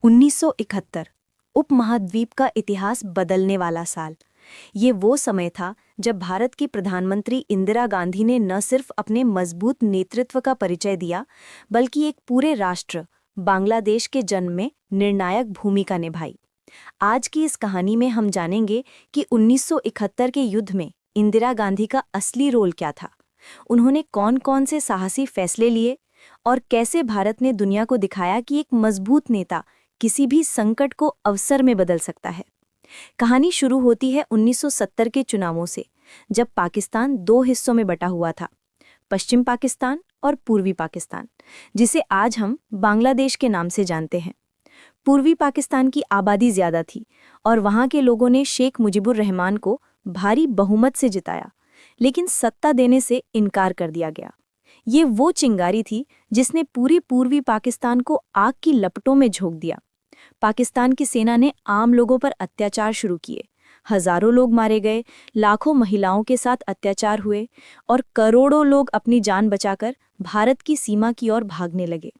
1971 उपमहाद्वीप का इतिहास बदलने वाला साल। ये वो समय था जब भारत की प्रधानमंत्री इंदिरा गांधी ने न सिर्फ अपने मजबूत नेतृत्व का परिचय दिया, बल्कि एक पूरे राष्ट्र बांग्लादेश के जन्म में निर्णायक भूमिका निभाई। आज की इस कहानी में हम जानेंगे कि 1971 के युद्ध में इंदिरा गांधी का असली रोल क्या था, उन्होंने कौन-कौन से साहसी फैसले लिए और कैसे भारत ने दुनिया को दिखाया कि एक मजबूत नेता किसी भी संकट को अवसर में बदल सकता है। कहानी शुरू होती है 1970 के चुनावों से, जब पाकिस्तान दो हिस्सों में बटा हुआ था, पश्चिम पाकिस्तान और पूर्वी पाकिस्तान, जिसे आज हम बांग्लादेश के नाम से जानते हैं। पूर्वी पाकिस्तान की आबादी ज्यादा थी और वहां के लोगों ने शेख मुजीबुर रहमान को भारी बहुमत से जिताया, लेकिन सत्ता देने से इनकार कर दिया गया। ये वो चिंगारी थी जिसने पूरी पूर्वी पाकिस्तान को आग की लपटों में झोंक दिया। पाकिस्तान की सेना ने आम लोगों पर अत्याचार शुरू किए, हजारों लोग मारे गए, लाखों महिलाओं के साथ अत्याचार हुए और करोड़ों लोग अपनी जान बचाकर भारत की सीमा की ओर भागने लगे।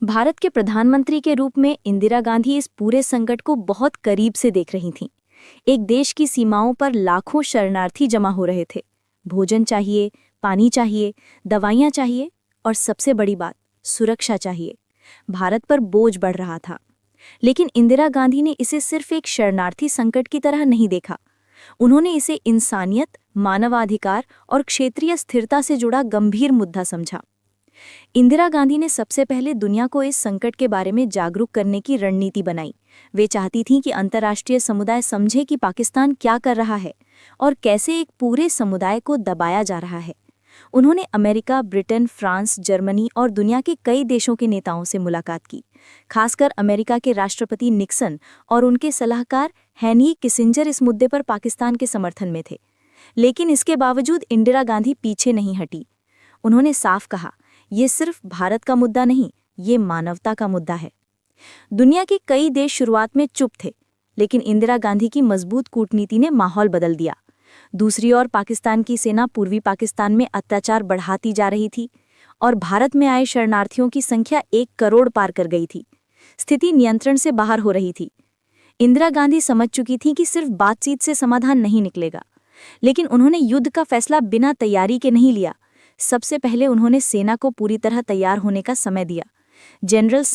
भारत के प्रधानमंत्री के रूप में इंदिरा गांधी इस पूरे संकट को बहुत करीब से देख रही थीं। एक देश की सीमाओं पर लाखों शरणार्थी जमा हो रहे थे। भोजन चाहिए, पानी चाहिए, दवाइयाँ चाहिए और सबसे बड़ी बात, सुरक्षा चाहिए। भारत पर बोझ बढ़ रहा था, लेकिन इंदिरा गांधी ने इसे सिर्फ एक शरणार्थी संकट की तरह नहीं देखा। उन्होंने इसे इंसानियत, मानवाधिकार और क्षेत्रीय स्थिरता से जुड़ा गंभीर मुद्दा समझा। इंदिरा गांधी ने सबसे पहले दुनिया को इस संकट के बारे में जागरूक करने की रणनीति बनाई। वे चाहती थीं कि अंतर्राष्ट्रीय समुदाय समझे कि पाकिस्तान क्या कर रहा है और कैसे एक पूरे समुदाय को दबाया जा रहा है। उन्होंने अमेरिका, ब्रिटेन, फ्रांस, जर्मनी और दुनिया के कई देशों के नेताओं से मुलाकात की। खासकर अमेरिका के राष्ट्रपति निक्सन और उनके सलाहकार हेनरी किसिंजर इस मुद्दे पर पाकिस्तान के समर्थन में थे। लेकिन इसके बावजूद इंदिरा गांधी पीछे नहीं हटी। उन्होंने साफ कहा, ये सिर्फ भारत का मुद्दा नहीं, ये मानवता का मुद्दा है। दुनिया के कई देश शुरुआत में चुप थे, लेकिन इंदिरा गांधी की मजबूत कूटनीति ने माहौल बदल दिया। दूसरी ओर पाकिस्तान की सेना पूर्वी पाकिस्तान में अत्याचार बढ़ाती जा रही थी और भारत में आए शरणार्थियों की संख्या 1 करोड़ पार कर गई थी। स्थिति नियंत्रण से बाहर हो रही थी। इंदिरा गांधी समझ चुकी थी कि सिर्फ बातचीत से समाधान नहीं निकलेगा, लेकिन उन्होंने युद्ध का फैसला बिना तैयारी के नहीं लिया। सबसे पहले उन्होंने सेना को पूरी तरह तैयार होने का समय दिया। जनरल